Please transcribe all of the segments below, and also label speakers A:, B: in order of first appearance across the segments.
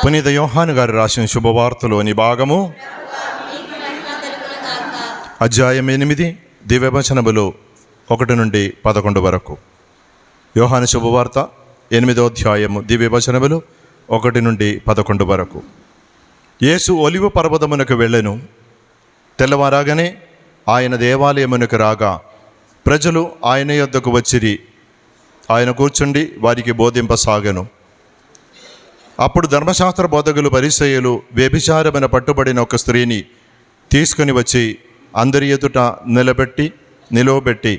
A: పునీత యోహాను గారు రాసిన శుభవార్తలోని భాగము, అధ్యాయం 8, దివ్యవచనములు 1 నుండి 11 వరకు. యోహాను శుభవార్త 8వ అధ్యాయము దివ్యవచనములు 1 నుండి 11 వరకు. యేసు ఒలివ పర్వతమునకు వెళ్ళెను. తెల్లవారాగానే ఆయన దేవాలయమునకు రాగా ప్రజలు ఆయన యొద్దకు వచ్చిరి. ఆయన కూర్చుండి వారికి బోధింపసాగెను. అప్పుడు ధర్మశాస్త్ర బోధకులు పరిసయ్యులు వ్యభిచారమున పట్టుబడిన ఒక స్త్రీని తీసుకుని వచ్చి అందరి ఎదుట నిలవబెట్టి,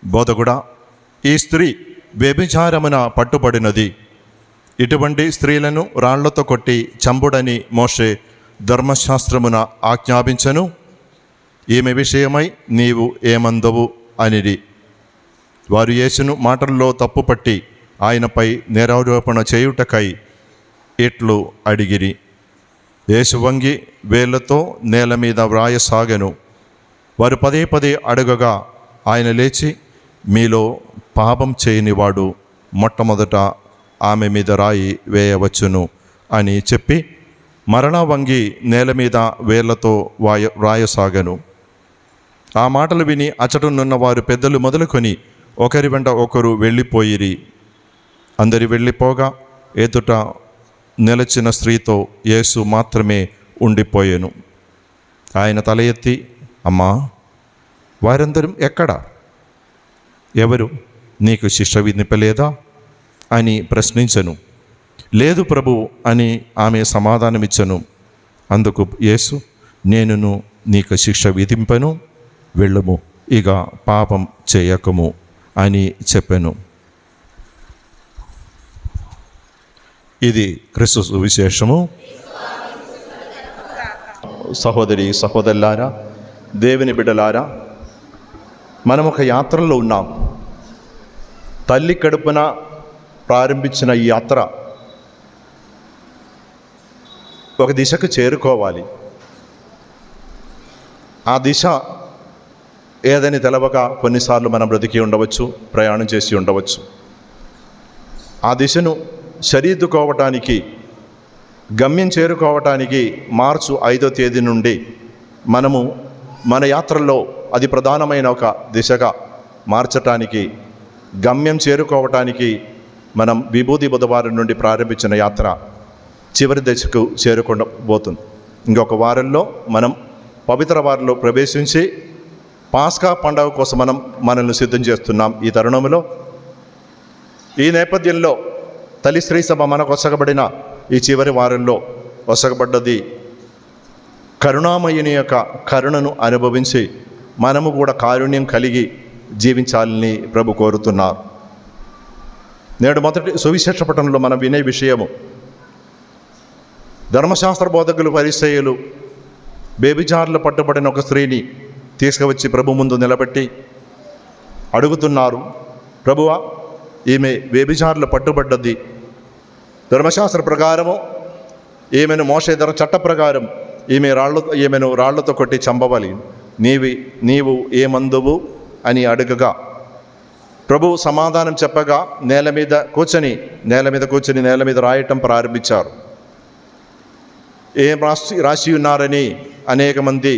A: బోధకుడా, ఈ స్త్రీ వ్యభిచారమున పట్టుబడినది. ఇటువంటి స్త్రీలను రాళ్లతో కొట్టి చంపుడని మోషే ధర్మశాస్త్రమున ఆజ్ఞాపించెను. ఈమె విషయమై నీవు ఏమందవు అనిరి. వారు యేసును మాటల్లో తప్పుపట్టి ఆయనపై నేరారోపణ చేయుటకై ఇట్లు అడిగిరి. యేసు వంగి వేళ్లతో నేల మీద వ్రాయసాగెను. వారు పదే అడగగా ఆయన లేచి, మీలో పాపం చేయనివాడు మొట్టమొదట ఆమె మీద రాయి వేయవచ్చును అని చెప్పి మరలా వంగి నేల మీద వేళ్లతో వ్రాయసాగెను. ఆ మాటలు విని అచటనున్న వారు పెద్దలు మొదలుకొని ఒకరి వెంట ఒకరు వెళ్ళిపోయిరి. అందరి వెళ్ళిపోగా ఎదుట నిలచిన స్త్రీతో యేసు మాత్రమే ఉండిపోయాను. ఆయన తల ఎత్తి, అమ్మా, వారందరూ ఎక్కడా? ఎవరు నీకు శిక్ష విధింపలేదా అని ప్రశ్నించెను. లేదు ప్రభు అని ఆమె సమాధానమిచ్చను. అందుకు యేసు, నేనును నీకు శిక్ష విధింపను, వెళ్ళము, ఇక పాపం చేయకము అని చెప్పాను. ఇది క్రీస్తు సువిశేషము. సహోదరి సహోదరులారా, దేవుని బిడ్డలారా, మనం ఒక యాత్రలో ఉన్నాం. తల్లి కడుపున ప్రారంభించిన ఈ యాత్ర ఒక దిశకు చేరుకోవాలి. ఆ దిశ ఏదని తెలవక కొన్నిసార్లు మనం బ్రతికి ఉండవచ్చు, ప్రయాణం చేసి ఉండవచ్చు. ఆ దిశను సరిదిద్దుకోవటానికి, గమ్యం చేరుకోవటానికి మార్చి 5వ తేదీ నుండి మనము మన యాత్రల్లో అది ప్రధానమైన ఒక దిశగా మార్చటానికి, గమ్యం చేరుకోవటానికి మనం విభూతి బుధవారం నుండి ప్రారంభించిన యాత్ర చివరి దశకు చేరుకోబోతుంది. ఇంకొక వారంలో మనం పవిత్ర వారంలో ప్రవేశించి పాస్కా పండుగ కోసం మనల్ని సిద్ధం చేస్తున్నాం. ఈ తరుణంలో, ఈ నేపథ్యంలో తల్లి స్త్రీ సభ మనకు వసగబడిన ఈ చివరి వారంలో వసగబడ్డది కరుణామయుని యొక్క కరుణను అనుభవించి మనము కూడా కారుణ్యం కలిగి జీవించాలని ప్రభు కోరుతున్నారు. నేడు మొదటి సువిశేష పఠనంలో మనం వినే విషయము, ధర్మశాస్త్ర బోధకులు పరిసయ్యులు వ్యభిచారులు పట్టుబడిన ఒక స్త్రీని తీసుకువచ్చి ప్రభు ముందు నిలబెట్టి అడుగుతున్నారు, ప్రభువా, ఈమె వ్యభిచారులు పట్టుబడ్డది. ధర్మశాస్త్ర ప్రకారము ఈమెను మోషే చట్ట ప్రకారం ఈమెను రాళ్లతో కొట్టి చంపవాలి. నీవు ఏమందువు అని అడగగా ప్రభు సమాధానం చెప్పగా నేల మీద కూర్చొని నేల మీద రాయటం ప్రారంభించారు. ఏం రాసి ఉన్నారని అనేక మంది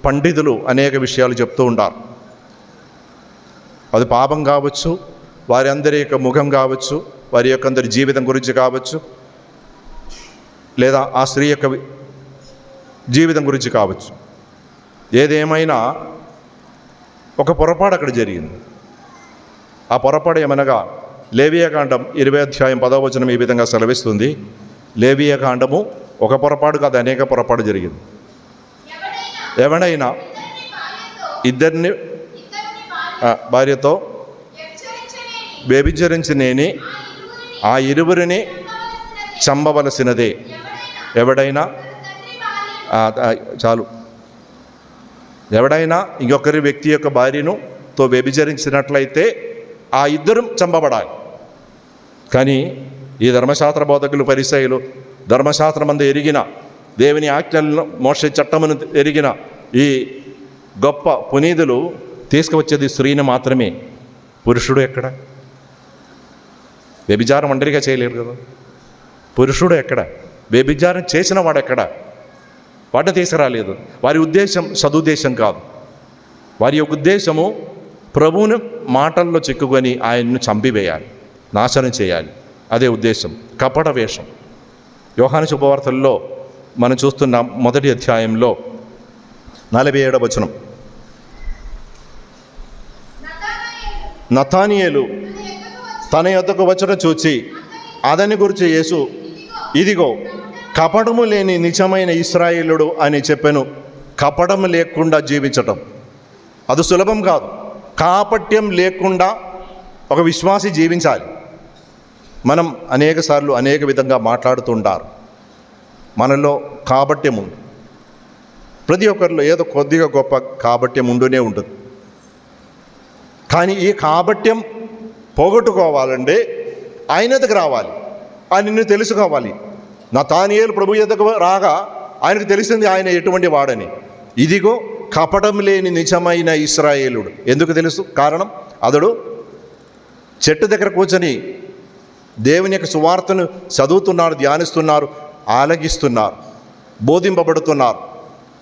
A: పండితులు అనేక విషయాలు చెప్తూ ఉంటారు. అది పాపం కావచ్చు, వారి అందరి యొక్క ముఖం కావచ్చు, వారి యొక్క అందరి జీవితం గురించి కావచ్చు, లేదా ఆ స్త్రీ యొక్క జీవితం గురించి కావచ్చు. ఏదేమైనా ఒక పొరపాటు అక్కడ జరిగింది. ఆ పొరపాటు ఏమనగా, లేవియాకాండం 20వ అధ్యాయం 10వ వచనం ఈ విధంగా సెలవిస్తుంది. లేవియాకాండము ఒక పొరపాటు కాదు, అనేక పొరపాటు జరిగింది. ఎవడైనా ఇద్దరిని భార్యతో వ్యభిచరించినేని ఆ ఇరువురిని చంపవలసినదే. ఎవడైనా ఇంకొకరి వ్యక్తి యొక్క భార్యతో వ్యభిచరించినట్లయితే ఆ ఇద్దరు చంపబడాలి. కానీ ఈ ధర్మశాస్త్ర బోధకులు పరిసయ్యులు ధర్మశాస్త్రమందు ఎరిగిన, దేవుని ఆజ్ఞలను మోషే చట్టమును ఎరిగిన ఈ గొప్ప పునీతులు తీసుకువచ్చేది స్త్రీని మాత్రమే. పురుషుడు ఎక్కడ? వ్యభిచారం ఒంటరిగా చేయలేరు కదా. పురుషుడు ఎక్కడ? వ్యభిచారం చేసిన వాడెక్కడ? వాటిని తీసుకురాలేదు. వారి ఉద్దేశం సదుద్దేశం కాదు. వారి యొక్క ఉద్దేశము ప్రభువుని మాటల్లో చిక్కుకొని ఆయన్ను చంపివేయాలి, నాశనం చేయాలి. అదే ఉద్దేశం. కపట వేషం. యోహాను శుభవార్తల్లో మనం చూస్తున్న 1వ అధ్యాయంలో 47వ వచనం, నతానియేలు తన యొద్దకు వచ్చడం చూచి అతని గురించి యేసు, ఇదిగో కపటము లేని నిజమైన ఇశ్రాయేలుడు అని చెప్పెను. కపటము లేకుండా జీవించటం అది సులభం కాదు. కాపట్యం లేకుండా ఒక విశ్వాసి జీవించాలి. మనం అనేక సార్లు అనేక విధంగా మాట్లాడుతుంటారు. మనలో కాపట్యం ఉంది. ప్రతి ఒక్కరిలో ఏదో కొద్దిగా గొప్ప కాపట్యం ఉంటూనే ఉంటుంది. కానీ ఈ కాపట్యం పోగొట్టుకోవాలంటే ఆయన ఎద్దకు రావాలి, ఆయనను తెలుసుకోవాలి. నతానియేలు ప్రభు ఎద్దకు రాగా ఆయనకు తెలిసింది ఆయన ఎటువంటి వాడని. ఇదిగో కపటం లేని నిజమైన ఇశ్రాయేలుడు. ఎందుకు తెలుసు? కారణం, అతడు చెట్టు దగ్గర కూర్చొని దేవుని యొక్క సువార్తను చదువుతున్నారు, ధ్యానిస్తున్నారు, ఆలగిస్తున్నారు, బోధింపబడుతున్నారు.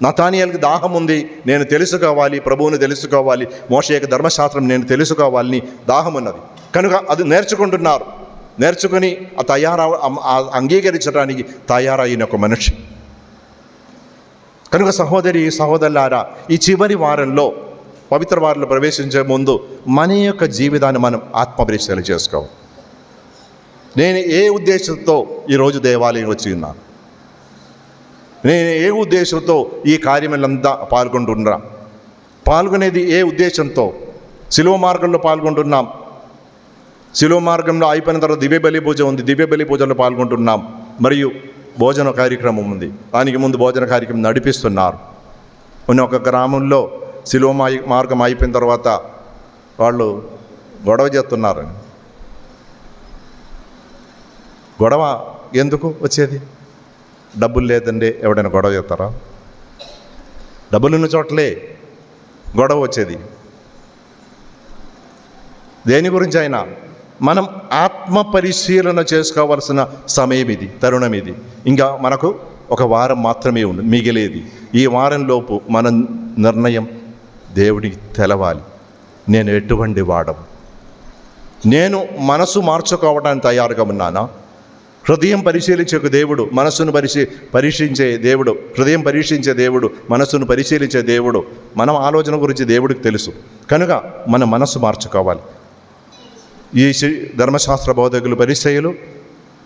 A: నతానియేలుకి దాహం ఉంది, నేను తెలుసుకోవాలి, ప్రభువుని తెలుసుకోవాలి, మోషే యొక్క ధర్మశాస్త్రం నేను తెలుసుకోవాలని దాహం ఉన్నది కనుక అది నేర్చుకుంటున్నారు. నేర్చుకుని అంగీకరించడానికి తయారైన ఒక మనిషి కనుక సహోదరి సహోదరులారా, ఈ చివరి వారంలో పవిత్ర వారంలో ప్రవేశించే ముందు మన యొక్క జీవితాన్ని మనం ఆత్మపరిశీలన చేసుకోవాలి. నేను ఏ ఉద్దేశంతో ఈరోజు దేవాలయం వచ్చి ఉన్నాను? నేను ఏ ఉద్దేశంతో ఈ కార్యములంతా పాల్గొనేది ఏ ఉద్దేశంతో? శిలువ మార్గంలో పాల్గొంటున్నాం. శిలువ మార్గంలో అయిపోయిన తర్వాత దివ్య బలి పూజ ఉంది, దివ్య బలి పూజలో పాల్గొంటున్నాం. మరియు భోజన కార్యక్రమం ఉంది, దానికి ముందు భోజన కార్యక్రమం నడిపిస్తున్నారు. ఒక గ్రామంలో శిలువ మార్గం అయిపోయిన తర్వాత వాళ్ళు గొడవ చేస్తున్నారు. గొడవ ఎందుకు వచ్చేది? డబ్బులు లేదండి ఎవడైనా గొడవ చేస్తారా? డబ్బులున్న చోట్లే గొడవ వచ్చేది. దేని గురించి అయినా మనం ఆత్మ పరిశీలన చేసుకోవాల్సిన సమయం ఇది, తరుణం ఇది. ఇంకా మనకు ఒక వారం మాత్రమే ఉంది మిగిలేది. ఈ వారంలోపు మన నిర్ణయం దేవుడికి తెలవాలి. నేను ఎటువంటి వాడము? నేను మనసు మార్చుకోవడానికి తయారుగా ఉన్నానా? హృదయం పరిశీలించే దేవుడు, మనస్సును పరీక్షించే దేవుడు, హృదయం పరీక్షించే దేవుడు, మనస్సును పరిశీలించే దేవుడు. మనం ఆలోచన గురించి దేవుడికి తెలుసు కనుక మన మనస్సు మార్చుకోవాలి. ఈ ధర్మశాస్త్ర బోధకులు పరిసయ్యులు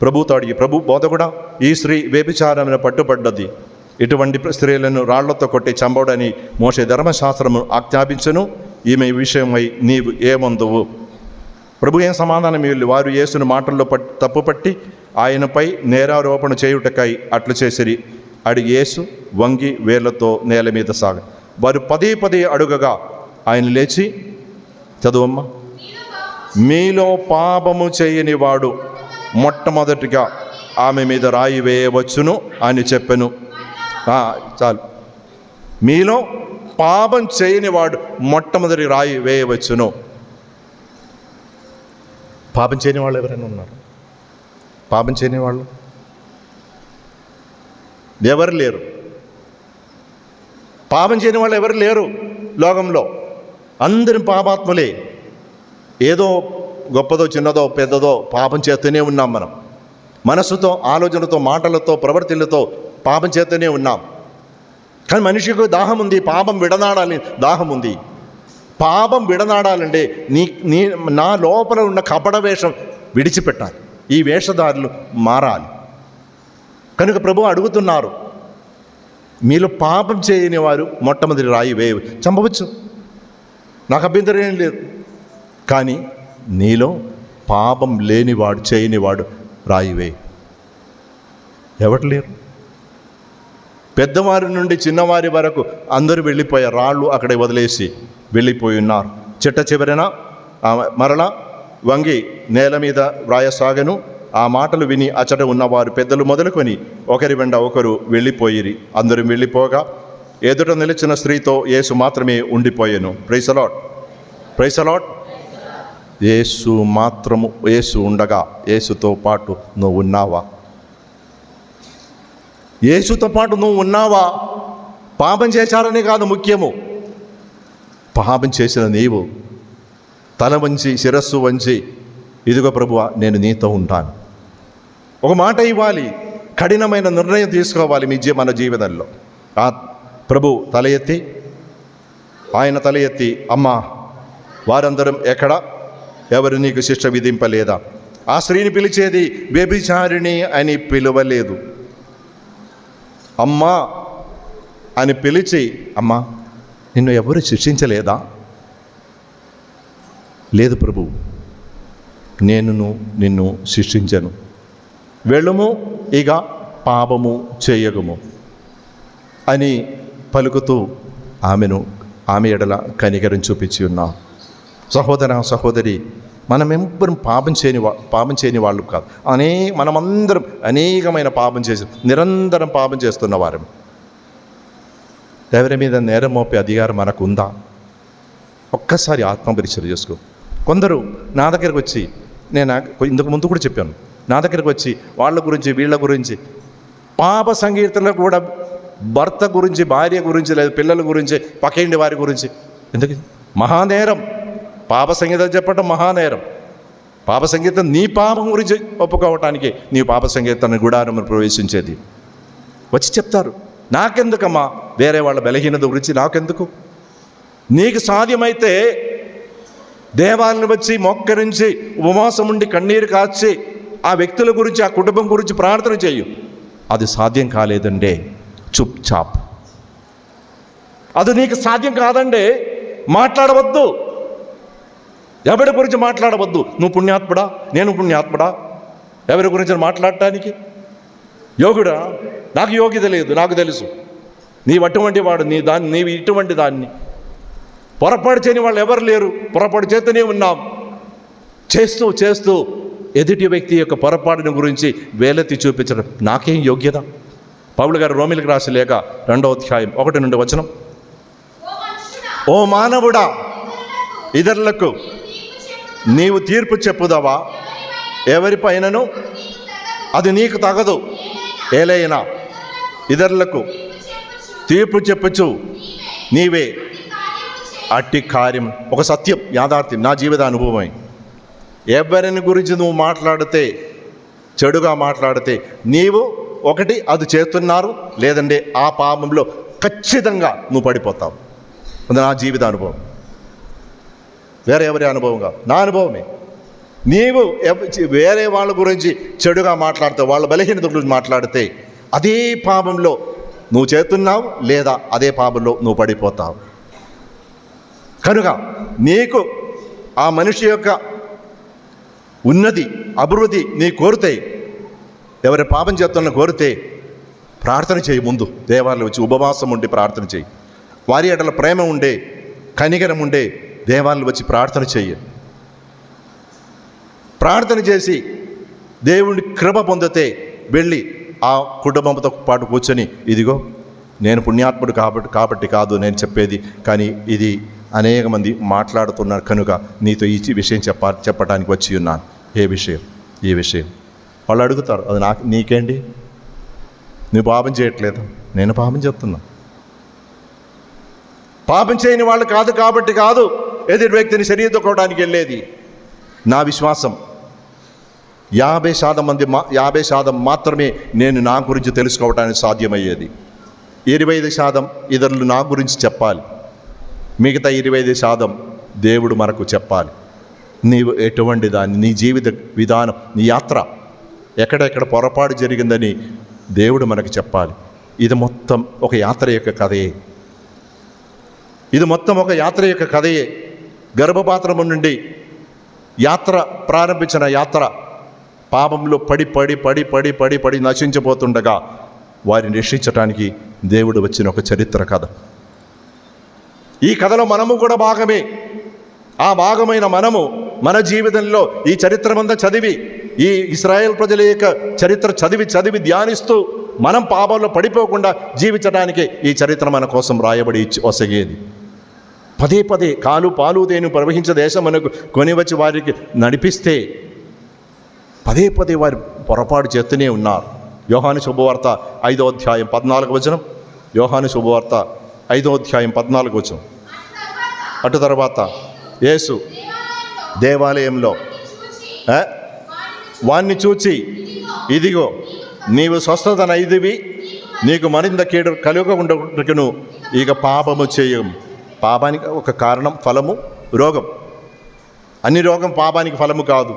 A: ప్రభుతో అడిగి, ప్రభు బోధ కూడా ఈ స్త్రీ వ్యభిచారమున పట్టుబడ్డది, ఇటువంటి స్త్రీలను రాళ్లతో కొట్టి చంపడని మోషే ధర్మశాస్త్రము ఆజ్ఞాపించను, ఈమె విషయమై నీవు ఏమందువు? ప్రభు ఏం సమాధానం ఇవ్వాలి? వారు యేసును మాటల్లో తప్పుపట్టి ఆయనపై నేరారోపణ చేయుటకై అట్లు చేసిరి. అడిగి యేసు వంగి వేళ్లతో నేల మీద వారు పదే అడుగగా ఆయన లేచి, చదువమ్మ, మీలో పాపము చేయని వాడు మొట్టమొదటిగా ఆమె మీద రాయి వేయవచ్చును అని చెప్పెను. చాలు, మీలో పాపం చేయని వాడు మొట్టమొదటి రాయి వేయవచ్చును. పాపం చేయని వాళ్ళు ఎవరైనా ఉన్నారు? పాపం చేయని వాళ్ళు ఎవరు లేరు. పాపం చేయని వాళ్ళు ఎవరు లేరు లోకంలో. అందరం పాపాత్ములే. ఏదో గొప్పదో చిన్నదో పెద్దదో పాపం చేస్తూనే ఉన్నాం. మనం మనస్సుతో, ఆలోచనతో, మాటలతో, ప్రవర్తనలతో పాపం చేస్తూనే ఉన్నాం. కానీ మనిషికి దాహం ఉంది, పాపం విడనాడాలని దాహం ఉంది. పాపం విడనాడాలంటే నా లోపల ఉన్న కపట వేషం విడిచిపెట్టాలి. ఈ వేషధారులు మారాలి. కనుక ప్రభు అడుగుతున్నారు, మీలో పాపం చేయని వారు మొట్టమొదటి రాయి చంపవచ్చు, నాకు అభ్యంతరం ఏం లేదు. కానీ నీలో పాపం లేనివాడు, చేయనివాడు రాయివే. ఎవరు లేరు. పెద్దవారి నుండి చిన్నవారి వరకు అందరూ వెళ్ళిపోయారు. రాళ్ళు అక్కడే వదిలేసి వెళ్ళిపోయి ఉన్నారు. చిట్ట చివరన మరలా వంగి నేల మీద వ్రాయసాగను. ఆ మాటలు విని అచ్చట ఉన్నవారు పెద్దలు మొదలుకొని ఒకరి వెంట ఒకరు వెళ్ళిపోయిరి. అందరూ వెళ్ళిపోగా ఎదుట నిలిచిన స్త్రీతో యేసు మాత్రమే ఉండిపోయాను. Praise the Lord, praise the Lord. Yesu ఉండగా యేసుతో పాటు నువ్వు ఉన్నావా? యేసుతో పాటు నువ్వు ఉన్నావా? పాపం చేశారని కాదు ముఖ్యము, పాపం చేసిన నీవు తల వంచి శిరస్సు వంచి, ఇదిగో ప్రభువా నేను నీతో ఉంటాను, ఒక మాట ఇవ్వాలి, కఠినమైన నిర్ణయం తీసుకోవాలి మన జీవితంలో. ఆ ప్రభు తల ఎత్తి, ఆయన తల ఎత్తి, అమ్మా వారందరం ఎక్కడ, ఎవరు నీకు శిక్ష విధింపలేదా? ఆ స్త్రీని పిలిచేది వ్యభిచారిణి అని పిలవలేదు, అమ్మా అని పిలిచి, అమ్మా నిన్ను ఎవరు శిక్షించలేదా? లేదు ప్రభు, నేను నిన్ను శిక్షించను, వెళ్ళుము ఇక పాపము చేయగము అని పలుకుతూ ఆమె ఎడల కనికరం చూపించి ఉన్నాం. సహోదర సహోదరి, మనమెవ్వరం పాపం చేయని వాళ్ళు కాదు. మనమందరం అనేకమైన పాపం చేసి నిరంతరం పాపం చేస్తున్న వారం. ఎవరి మీద నేరం మోపే అధికారం మనకు ఉందా? ఒక్కసారి ఆత్మపరిచయం చేసుకో. కొందరు నా దగ్గరకు వచ్చి, నేను ఇంతకు ముందు కూడా చెప్పాను, నా దగ్గరకు వచ్చి వాళ్ళ గురించి వీళ్ళ గురించి పాప సంకీర్తనలు కూడా భర్త గురించి, భార్య గురించి, లేదా పిల్లల గురించి, పక్కింటి వారి గురించి, ఎందుకు మహానేరం. పాప సంగీతం చెప్పటం మహానేరం. పాప సంగీతం నీ పాపం గురించి ఒప్పుకోవటానికి నీ పాప సంగీతాన్ని గుడారం ప్రవేశించేది. వచ్చి చెప్తారు, నాకెందుకమ్మా వేరే వాళ్ళ బలహీనత గురించి, నాకెందుకు? నీకు సాధ్యమైతే దేవాలయం వచ్చి మొక్కరించి ఉపవాసం ఉండి కన్నీరు కార్చి ఆ వ్యక్తుల గురించి, ఆ కుటుంబం గురించి ప్రార్థన చేయు. అది సాధ్యం కాలేదంటే చుప్ చాప్. అది నీకు సాధ్యం కాదంటే మాట్లాడవద్దు, ఎవరి గురించి మాట్లాడవద్దు. నువ్వు పుణ్యాత్ముడా, నేను పుణ్యాత్ముడా, ఎవరి గురించి మాట్లాడటానికి? యోగుడా, నాకు యోగ్యత లేదు, నాకు తెలుసు, నీవు అటువంటి వాడు, నీవు ఇటువంటి దాన్ని. పొరపాటు చేయని వాళ్ళు ఎవరు లేరు, పొరపాటు చేస్తూనే ఉన్నాం. చేస్తూ ఎదుటి వ్యక్తి యొక్క పొరపాటుని గురించి వేలెత్తి చూపించడం నాకేం యోగ్యత? పౌలు గారు రోమిలకు రాసి లేక 2వ అధ్యాయం 1 నుండి వచనం, ఓ మానవుడా, ఇతరులకు నీవు తీర్పు చెప్పుదవా? ఎవరిపైనను అది నీకు తగదు. ఏలైనా ఇతరులకు తీర్పు చెప్పుచు నీవే అట్టి కార్యం. ఒక సత్యం, యాథార్థ్యం, నా జీవిత అనుభవమై, ఎవరిని గురించి నువ్వు మాట్లాడితే, చెడుగా మాట్లాడితే, నీవు ఒకటి అది చేస్తున్నారు, లేదంటే ఆ పాపంలో ఖచ్చితంగా నువ్వు పడిపోతావు. అది నా జీవిత అనుభవం, వేరే ఎవరి అనుభవంగా, నా అనుభవమే. నీవు వేరే వాళ్ళ గురించి చెడుగా మాట్లాడితే, వాళ్ళ బలహీనత గురించి మాట్లాడితే, అదే పాపంలో నువ్వు చేస్తున్నావు, లేదా అదే పాపంలో నువ్వు పడిపోతావు. కనుక నీకు ఆ మనిషి యొక్క ఉన్నతి, అభివృద్ధి నీ కోరితే, ఎవరి పాపం చేస్తున్న కోరితే ప్రార్థన చేయి. ముందు దేవాలయం వచ్చి ఉపవాసం ఉండి ప్రార్థన చేయి. వారి ఎడల ప్రేమ ఉండే, కనికరం ఉండే దేవాలయం వచ్చి ప్రార్థన చెయ్యి. ప్రార్థన చేసి దేవుని కృప పొందితే వెళ్ళి ఆ కుటుంబంతో పాటు కూర్చొని, ఇదిగో నేను పుణ్యాత్ముడు కాబట్టి కాదు నేను చెప్పేది, కానీ ఇది అనేక మంది మాట్లాడుతున్నారు కనుక నీతో ఈ విషయం చెప్పడానికి వచ్చి ఉన్నాను. ఏ విషయం? ఈ విషయం. వాళ్ళు అడుగుతారు, అది నీకేంటి, నువ్వు పాపం చేయట్లేదు, నేను పాపం చేస్తున్నా. పాపం చేయని వాళ్ళు కాదు కాబట్టి కాదు ఎదుటి వ్యక్తిని శరీరతోకోవడానికి వెళ్ళేది. నా విశ్వాసం 50% మాత్రమే నేను నా గురించి తెలుసుకోవడానికి సాధ్యమయ్యేది. 25% ఇతరులు నా గురించి చెప్పాలి, మిగతా 25% దేవుడు మనకు చెప్పాలి. నీవు ఎటువంటి దాన్ని, నీ జీవిత విధానం, నీ యాత్ర ఎక్కడెక్కడ పొరపాటు జరిగిందని దేవుడు మనకు చెప్పాలి. ఇది మొత్తం ఒక యాత్ర యొక్క కథయే. ఇది మొత్తం ఒక యాత్ర యొక్క కథయే. గర్భపాత్రము నుండి యాత్ర ప్రారంభించిన యాత్ర పాపంలో పడి నశించిపోతుండగా వారిని రక్షించడానికి దేవుడు వచ్చిన ఒక చరిత్ర కథ. ఈ కథలో మనము కూడా భాగమే. ఆ భాగమైన మనము మన జీవితంలో ఈ చరిత్రమంతా చదివి, ఈ ఇశ్రాయేల్ ప్రజల యొక్క చరిత్ర చదివి ధ్యానిస్తూ మనం పాపంలో పడిపోకుండా జీవించడానికి ఈ చరిత్ర మన కోసం రాయబడి వసగేది. పదే కాలు పాలు తేను ప్రవహించే దేశం మనకు కొనివచ్చి వారికి నడిపిస్తే పదే వారు పొరపాటు చేస్తూనే ఉన్నారు. యోహాను శుభవార్త 5వ అధ్యాయం 14వ వచనం. యోహాను శుభవార్త 5వ అధ్యాయం 14వ వచనం. అటు తర్వాత యేసు దేవాలయంలో వాణ్ణి చూచి, ఇదిగో నీవు స్వస్థతనైదివి, నీకు మరింత కీడు కలుగకుండాను ఇక పాపము చేయము. పాపానికి ఒక కారణం ఫలము రోగం. అన్ని రోగం పాపానికి ఫలము కాదు,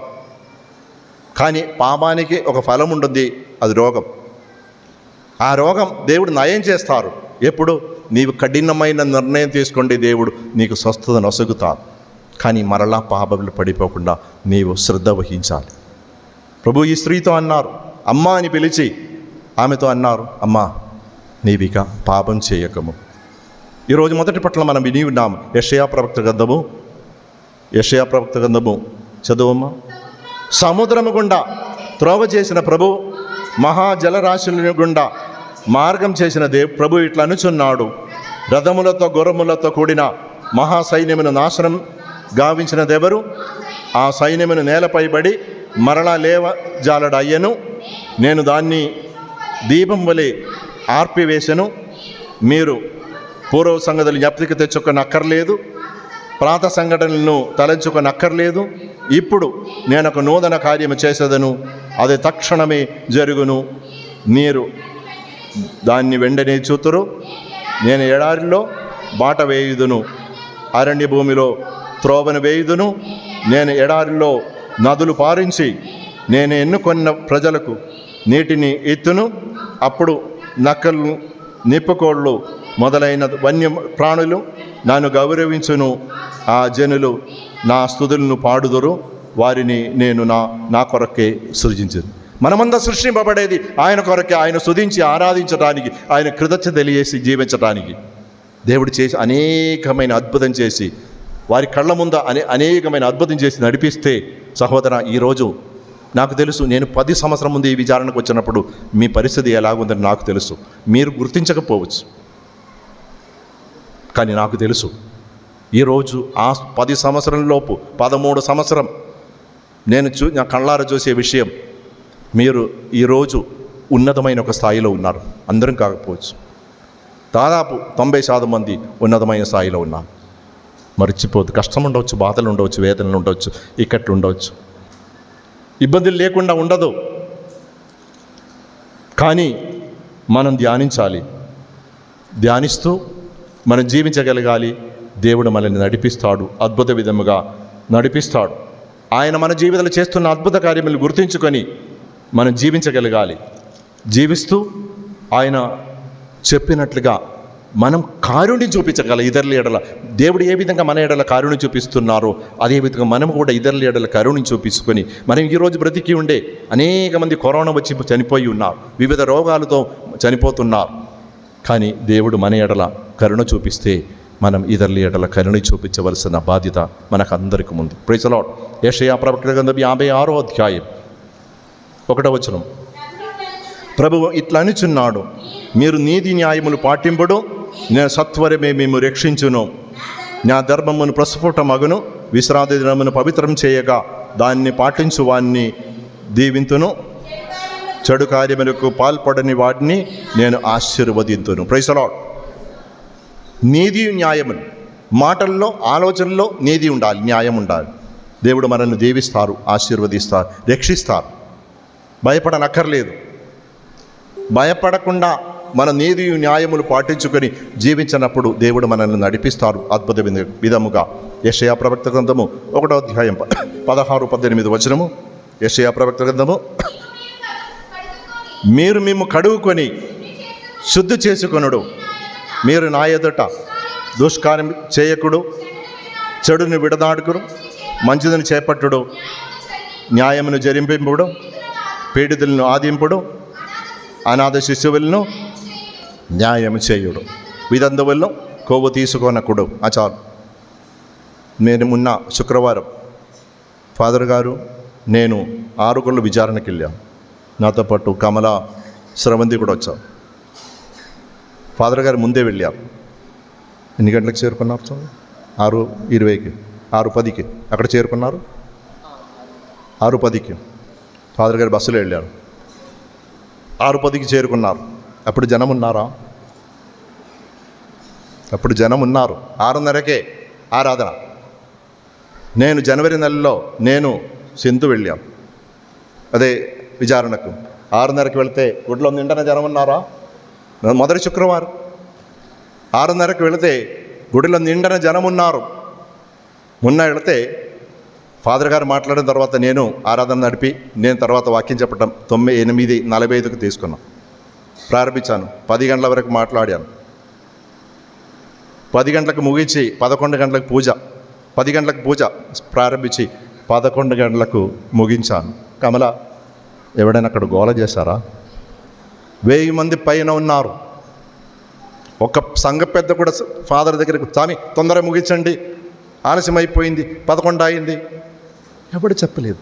A: కానీ పాపానికి ఒక ఫలం ఉంటుంది, అది రోగం. ఆ రోగం దేవుడు నయం చేస్తారు ఎప్పుడు? నీవు కఠినమైన నిర్ణయం తీసుకోండి, దేవుడు నీకు స్వస్థత నొసగుతారు. కానీ మరలా పాపంలో పడిపోకుండా నీవు శ్రద్ధ వహించాలి. ప్రభు ఈ స్త్రీతో అన్నారు, అమ్మా అని పిలిచి ఆమెతో అన్నారు, అమ్మా నీవిక పాపం చేయకము. ఈరోజు మొదటి పట్ల మనం విని ఉన్నాము. యెషయా ప్రవక్త గ్రంథము చదువమ్మా. సముద్రము గుండా త్రోవ చేసిన ప్రభు, మహాజలరాశుల గుండా మార్గం చేసిన ప్రభు ఇట్లా అనుచున్నాడు, రథములతో గుర్రములతో కూడిన మహాసైన్యమును నాశనం గావించినదెవరు? ఆ సైన్యమును నేలపై పడి మరలా లేవజాలడయ్యను. నేను దాన్ని దీపం వలె ఆర్పివేశను. మీరు పూర్వ సంగతులు జ్ఞప్తికి తెచ్చుకొనక్కర్లేదు, ప్రాత సంఘటనలను తలంచుకొనక్కర్లేదు. ఇప్పుడు నేను ఒక నూతన కార్యము చేసేదను, అది తక్షణమే జరుగును. మీరు దాన్ని వెంటనే చూతురు. నేను ఎడారిలో బాట వేయుదును, అరణ్య భూమిలో త్రోవను వేయుదును. నేను ఎడారిలో నదులు పారించి నేను ఎన్నుకొన్న ప్రజలకు నీటిని ఎత్తును. అప్పుడు నక్కలు, నిప్పుకోళ్ళు మొదలైన వన్య ప్రాణులు నన్ను గౌరవించును. ఆ జనులు నా స్తుతులను పాడుదురు. వారిని నేను నా కొరకే సృజించను. మనమంతా సృష్టింపబడేది ఆయన కొరకే, ఆయన స్తుతించి ఆరాధించడానికి, ఆయన కృతజ్ఞత తెలియజేసి జీవించడానికి. దేవుడు చేసి అనేకమైన అద్భుతం చేసి వారి కళ్ళ ముందు అనేకమైన అద్భుతం చేసి నడిపిస్తే, సహోదర, ఈరోజు నాకు తెలుసు, నేను 10 సంవత్సరం ముందు ఈ విచారణకు వచ్చినప్పుడు మీ పరిస్థితి ఎలాగుందని నాకు తెలుసు. మీరు గుర్తించకపోవచ్చు, కానీ నాకు తెలుసు ఈరోజు ఆ 10 సంవత్సరంలోపు 13 సంవత్సరం నేను నా కళ్ళారా చూసే విషయం, మీరు ఈరోజు ఉన్నతమైన ఒక స్థాయిలో ఉన్నారు. అందరం కాకపోవచ్చు, దాదాపు 90% మంది ఉన్నతమైన స్థాయిలో ఉన్నారు. మర్చిపోద్దు. కష్టం ఉండవచ్చు, బాధలు ఉండవచ్చు, వేదనలు ఉండవచ్చు, ఇక్కట్లు ఉండవచ్చు, ఇబ్బందులు లేకుండా ఉండదు. కానీ మనం ధ్యానించాలి. ధ్యానిస్తూ మనం జీవించగలగాలి. దేవుడు మనల్ని నడిపిస్తాడు, అద్భుత విధముగా నడిపిస్తాడు. ఆయన మన జీవితంలో చేస్తున్న అద్భుత కార్యములు గుర్తించుకొని మనం జీవించగలగాలి. జీవిస్తూ ఆయన చెప్పినట్లుగా మనం కారుణ్యం చూపించగల ఇతరుల ఎడల. దేవుడు ఏ విధంగా మన ఎడల కారుణ్యం చూపిస్తున్నారో అదేవిధంగా మనం కూడా ఇతరుల ఎడల కారుణ్యం చూపించుకొని, మనం ఈరోజు బ్రతికి ఉండే అనేక మంది కరోనా వచ్చి చనిపోయి ఉన్నారు, వివిధ రోగాలతో చనిపోతున్నారు. కానీ దేవుడు మన ఎడల కరుణ చూపిస్తే మనం ఇతరుల ఎడల కరుణ చూపించవలసిన బాధ్యత మనకు అందరికీ ఉంది. Praise the lord. యెషయా ప్రవక్త గ్రంథం 56వ అధ్యాయం 1వ వచనం. ప్రభువు ఇట్లా అనుచున్నాడు, మీరు నీతి న్యాయములు పాటింపుడు, నేను సత్వరమే మేము రక్షించును. నా ధర్మమును ప్రస్ఫుటమగును, విశ్రాంతి దినమును పవిత్రం చేయగా దాన్ని పాటించు వాడిని దీవింతును. చెడు కార్యములకు పాల్పడని వాడిని నేను ఆశీర్వదింతును. Praise the lord. నీతి న్యాయములు, మాటల్లో ఆలోచనలో నీతి ఉండాలి, న్యాయం ఉండాలి. దేవుడు మనల్ని దీవిస్తారు, ఆశీర్వదిస్తారు, రక్షిస్తారు. భయపడనక్కర్లేదు. భయపడకుండా మన నీతి న్యాయములు పాటించుకొని జీవించినప్పుడు దేవుడు మనల్ని నడిపిస్తారు అద్భుత విధముగా. యెషయా ప్రవక్త గ్రంథము 1వ అధ్యాయం 16-18 వచనము. యెషయా ప్రవక్త గ్రంథము. మీరు మేము కడుగుకొని శుద్ధి చేసుకొనుడు, మీరు నా ఎదుట దుష్కార్యం చేయకుడు, చెడుని విడనాడుకుడు, మంచిదని చేపట్టుడు, న్యాయమును జరిపింపుడు, పీడితులను ఆదింపుడు, అనాథ శిశువులను న్యాయం చేయుడు, విదందువులను కొవ్వు తీసుకొనకుడు. చాలు. నేను మొన్న శుక్రవారం ఫాదర్ గారు నేను 6 గంటల విచారణకి వెళ్ళాం. నాతో పాటు కమల, స్రవంతి కూడా వచ్చాం. ఫాదర్ గారు ముందే వెళ్ళారు. ఎన్ని గంటలకు చేరుకున్నారు సార్? 6:20కి, 6:10కి అక్కడ చేరుకున్నారు. 6:10కి ఫాదర్ గారు బస్సులో వెళ్ళారు. 6:10కి చేరుకున్నారు. అప్పుడు జనం ఉన్నారా? అప్పుడు జనం ఉన్నారు. 6:30కే ఆరాధన. నేను జనవరి నెలలో సింధు వెళ్ళాను, అదే విచారణకు. 6:30కి వెళితే గుడిలో నిండన జనం ఉన్నారా? మొదటి శుక్రవారం 6:30కి వెళితే గుడిలో నిండన జనం ఉన్నారు. మొన్న వెళితే ఫాదర్ గారు మాట్లాడిన తర్వాత నేను ఆరాధన నడిపి నేను తర్వాత వాక్యం చెప్పటం 8:45కి తీసుకున్నాను, ప్రారంభించాను. 10 గంటల వరకు మాట్లాడాను. 10 గంటలకు ముగించి 11 గంటలకు పూజ, 10 గంటలకు పూజ ప్రారంభించి 11 గంటలకు ముగించాను. కమల, ఎవడైనా అక్కడ గోల చేశారా? 1000 మంది పైన ఉన్నారు. ఒక సంఘ పెద్ద కూడా ఫాదర్ దగ్గరకు, స్వామి తొందరగా ముగించండి, ఆలస్యం అయిపోయింది, 11 అయింది, ఎవడు చెప్పలేదు.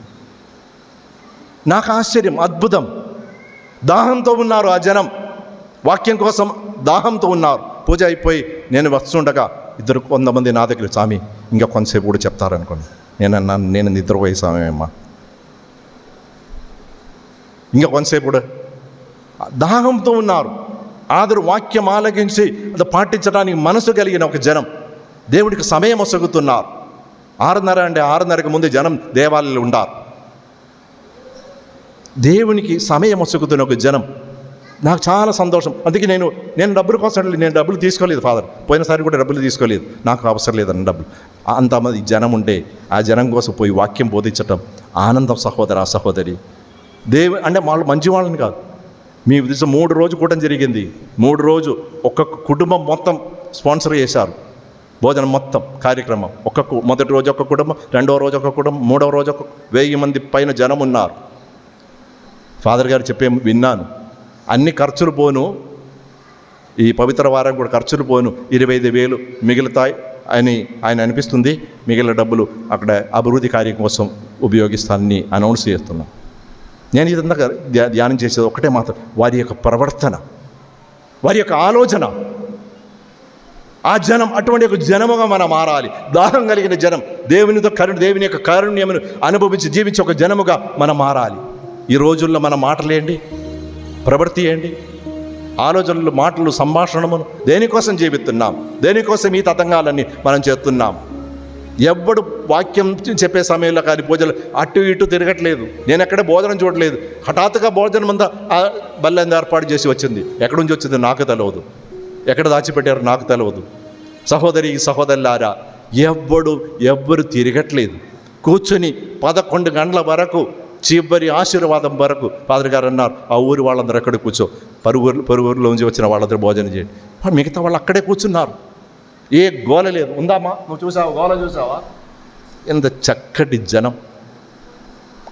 A: నాకు ఆశ్చర్యం, అద్భుతం. దాహంతో ఉన్నారు ఆ జనం, వాక్యం కోసం దాహంతో ఉన్నారు. పూజ అయిపోయి నేను వస్తుండగా 2 మంది నా దగ్గర, స్వామి ఇంకా కొంతసేపు కూడా చెప్తారనుకోండి. నేను నిద్రపోయే సమయమ్మా, ఇంకా కొంతసేపు కూడా. దాహంతో ఉన్నారు. ఆదరు వాక్యం ఆలకించి అది పాటించడానికి మనసు కలిగిన ఒక జనం దేవుడికి సమయం ఒసగుతున్నారు. 6:30 అంటే 6:30కి ముందు జనం దేవాలయాలు ఉండారు. దేవునికి సమయం ఒసగుతున్న ఒక జనం. నాకు చాలా సంతోషం. అందుకే నేను డబ్బుల కోసం నేను డబ్బులు తీసుకోలేదు ఫాదర్. పోయినసారి కూడా డబ్బులు తీసుకోలేదు, నాకు అవసరం లేదని డబ్బులు. అంతమంది జనం ఉంటే ఆ జనం కోసం పోయి వాక్యం బోధించటం ఆనందం. సహోదర సహోదరి, అంటే వాళ్ళు మంచి వాళ్ళని కాదు. మీ ఉద్దేశం 3 రోజు కూడా జరిగింది. 3 రోజు ఒక్కొక్క కుటుంబం మొత్తం స్పాన్సర్ చేశారు భోజనం మొత్తం కార్యక్రమం. మొదటి రోజు ఒక కుటుంబం, రెండవ రోజు ఒక కుటుంబం, మూడవ రోజు 1000 మంది పైన జనం ఉన్నారు. ఫాదర్ గారు చెప్పే విన్నాను, అన్ని ఖర్చులు పోను, ఈ పవిత్ర వారం కూడా ఖర్చులు పోను 25,000 మిగులుతాయి అని ఆయన అనిపిస్తుంది. మిగిలిన డబ్బులు అక్కడ అభివృద్ధి కార్యం కోసం ఉపయోగిస్తానని అనౌన్స్ చేస్తున్నాను. నేను ఇదంతా ధ్యానం చేసేది ఒకటే మాత్రం, వారి యొక్క ప్రవర్తన, వారి యొక్క ఆలోచన. ఆ జనం అటువంటి ఒక జనముగా మనం మారాలి. దాహం కలిగిన జనం, దేవుని యొక్క కారుణ్యమును అనుభవించి జీవించే ఒక జనముగా మనం మారాలి. ఈ రోజుల్లో మన మాటలేండి, ప్రవృత్తి ఏంటి, ఆలోచనలు, మాటలు, సంభాషణమును దేనికోసం జీవిస్తున్నాం? దేనికోసం ఈ తతంగాలన్నీ మనం చేస్తున్నాం? ఎవ్వడు వాక్యం చెప్పే సమయంలో కానీ పూజలు అటు ఇటు తిరగట్లేదు. నేను ఎక్కడ భోజనం చూడలేదు. హఠాత్తుగా భోజనం అంతా బల్లెంది ఏర్పాటు చేసి వచ్చింది. ఎక్కడి నుంచి వచ్చింది నాకు తెలియదు, ఎక్కడ దాచిపెట్టారో నాకు తెలియదు. సహోదరి సహోదరులారా, ఎవ్వరు తిరగట్లేదు. కూర్చొని 11 గంటల వరకు చివరి ఆశీర్వాదం వరకు ఫాదర్ గారు అన్నారు, ఆ ఊరి వాళ్ళందరూ అక్కడ కూర్చో, పరుగురులోంచి వచ్చిన వాళ్ళందరూ భోజనం చేయండి. మిగతా వాళ్ళు అక్కడే కూర్చున్నారు. ఏ గోల లేదు. ఉందామా? నువ్వు చూసావా? గోల చూసావా? ఎంత చక్కటి జనం.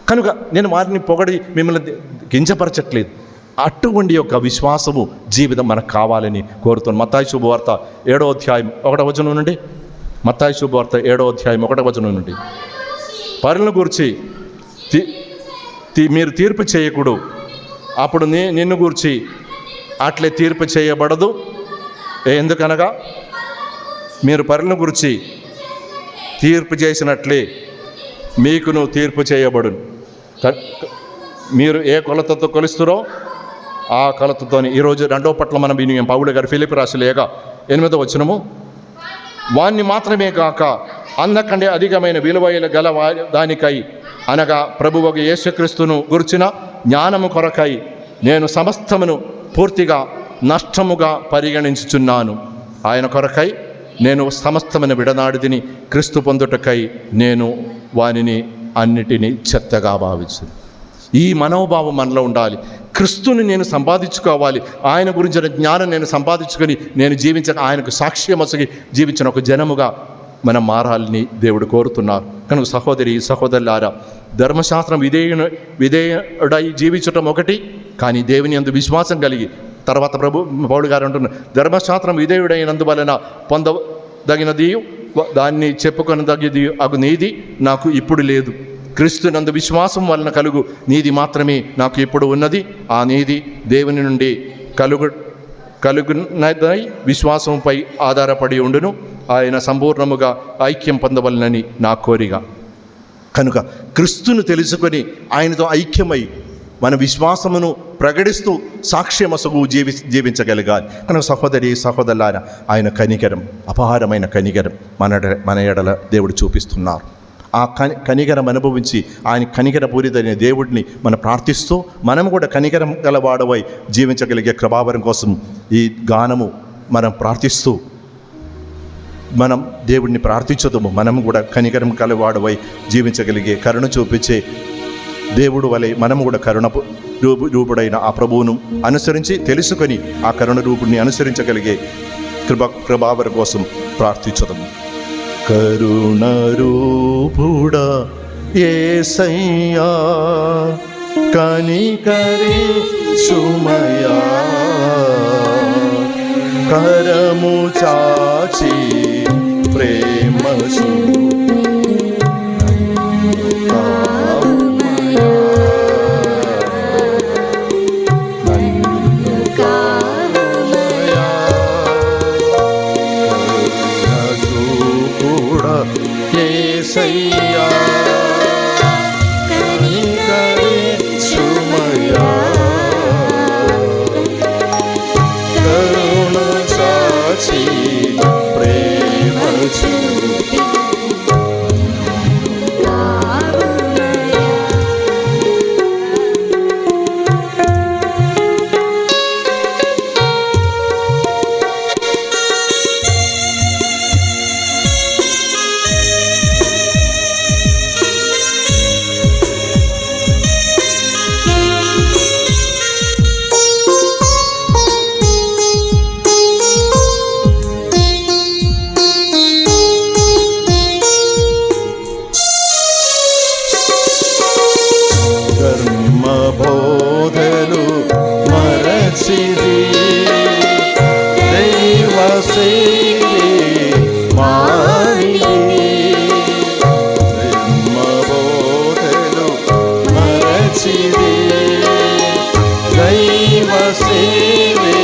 A: కనుక నేను వారిని పొగడి మిమ్మల్ని కించపరచట్లేదు. అటువంటి యొక్క విశ్వాసము జీవితం మనకు కావాలని కోరుతున్నాను. మత్తాయి శుభవార్త 7వ అధ్యాయం 1వ వచనం నుండి, మత్తాయి శుభవార్త 7వ అధ్యాయం 1వ వచనం నుండి, పరులను గురించి మీరు తీర్పు చేయకూడదు, అప్పుడు నిన్ను గూర్చి అట్లే తీర్పు చేయబడదు. ఎందుకనగా మీరు పరులను గురించి తీర్పు చేసినట్లే మీకును తీర్పు చేయబడును. మీరు ఏ కొలతతో కొలుస్తారో ఆ కొలతతోని. ఈరోజు 2వ పట్ల మనం వినియం పౌలు గారు ఫిలిప్పీ రాసిన లేఖ 8వ వచనము, వాణ్ణి మాత్రమే కాక అందకంటే అధికమైన విలువైన గల దానికై అనగా ప్రభువగు యేసుక్రీస్తును గుర్చిన జ్ఞానము కొరకై నేను సమస్తమును పూర్తిగా నష్టముగా పరిగణించుచున్నాను. ఆయన కొరకై నేను సమస్తమైన విడనాడిదిని, క్రీస్తు పొందుటకై నేను వానిని అన్నిటినీ చెత్తగా భావించును. ఈ మనోభావం మనలో ఉండాలి. క్రీస్తుని నేను సంపాదించుకోవాలి, ఆయన గురించిన జ్ఞానం నేను సంపాదించుకొని నేను జీవించక ఆయనకు సాక్ష్యమసగి జీవించిన ఒక జనముగా మనం మారాలని దేవుడు కోరుతున్నారు. కనుక సహోదరి సహోదరులారా, ధర్మశాస్త్రం విధేయుడై జీవించటం ఒకటి, కానీ దేవుని యందు విశ్వాసం కలిగి, తర్వాత పౌలు గారు అంటున్నారు, ధర్మశాస్త్రం విధేయుడైనందువలన పొందదగినది దాన్ని చెప్పుకొనదగినది అగు నీతి నాకు ఇప్పుడు లేదు. క్రీస్తునందు విశ్వాసం వలన కలుగు నీతి మాత్రమే నాకు ఇప్పుడు ఉన్నది. ఆ నీతి దేవుని నుండి కలుగునదై విశ్వాసంపై ఆధారపడి ఉండును. ఆయన సంపూర్ణముగా ఐక్యం పొందవలనని నా కోరిక. కనుక క్రీస్తును తెలుసుకొని ఆయనతో ఐక్యమై మన విశ్వాసమును ప్రకటిస్తూ సాక్ష్యమసగు జీవించగలగాలి. కనుక సహోదరి సహోదరులారా, ఆయన కనికరం, అపారమైన కనికరం మన ఎడల దేవుడు చూపిస్తున్నారు. ఆ కనికరం అనుభవించి ఆయన కనికరపూరితైన దేవుడిని మనం ప్రార్థిస్తూ, మనం కూడా కనికరం గలవాడవై జీవించగలిగే కృపావరం కోసం ఈ గానము మనం ప్రార్థిస్తూ మనం దేవుడిని ప్రార్థించదుము. మనం కూడా కనికరం గలవాడవై జీవించగలిగే, కరుణ చూపించే దేవుడు వలె మనం కూడా కరుణ రూపుడైన ఆ ప్రభువును అనుసరించి తెలుసుకొని ఆ కరుణ రూపుడిని అనుసరించగలిగే కృపావరం కోసం ప్రార్థించదుము. కరుణ రూపుడా యేసయ్యా, కనికరించుమయ్యా, కరము చాచి ప్రేమ యేసయ్యా, కనికరించుమయ్యా, కరుణ చాచి ప్రేమ చూపి బోధలు మరచిది దైవ సేవే మానిది, బోధలు మరచిది దైవ సేవే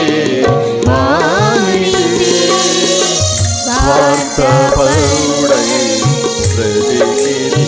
A: మానిది, స్వార్థపరుడై బ్రతికిది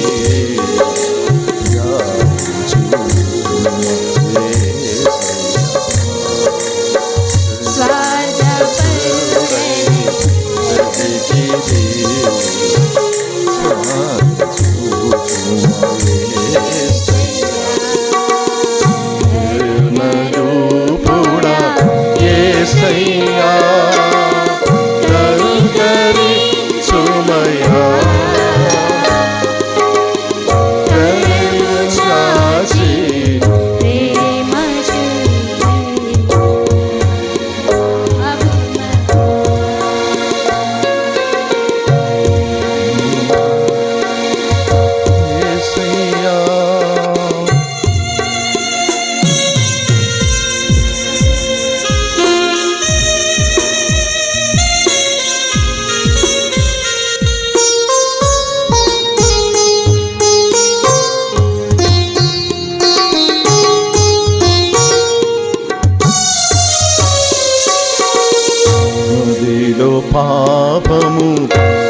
A: పాపము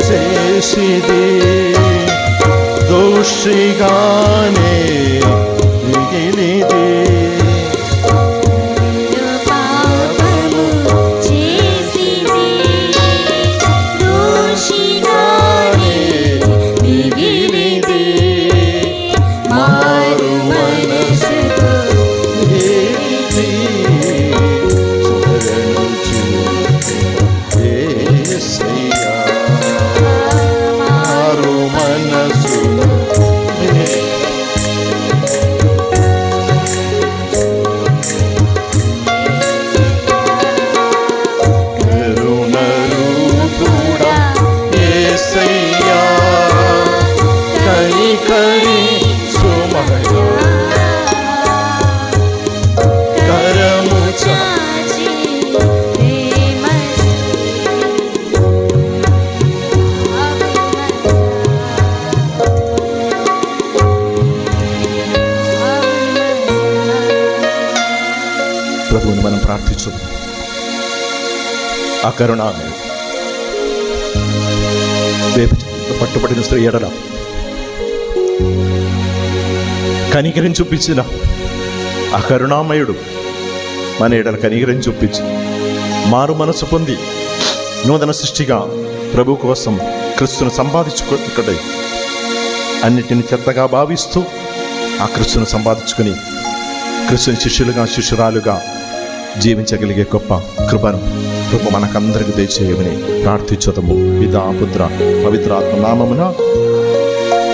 A: చేసిది దోషిగానే మిగిలిది,
B: పాపము చేసిది దోషిగానే మిగిలిది, మారు మనసుతో
A: ప్రభువుని మనం ప్రార్థించుదాం. ఆ కరుణ పట్టుబడిన స్త్రీ ఎడల కనికరం చూపించిన ఆ కరుణామయుడు మన ఎడల కనికరం చూపించి మారు మనసు పొంది నూతన సృష్టిగా ప్రభు కోసం క్రీస్తును సంపాదించుకుంటుడే అన్నిటిని చెత్తగా భావిస్తూ ఆ క్రీస్తును సంపాదించుకొని క్రీస్తుని శిష్యురాలుగా జీవించగలిగే గొప్ప కృపను ప్రభు మనకందరికి దయచేయమని ప్రార్థించుదాము. పితా పుత్ర పవిత్రాత్మ నామమున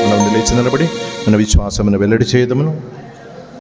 A: మనం లేచి నిలబడి మన విశ్వాసమును వెల్లడి చేయదమును.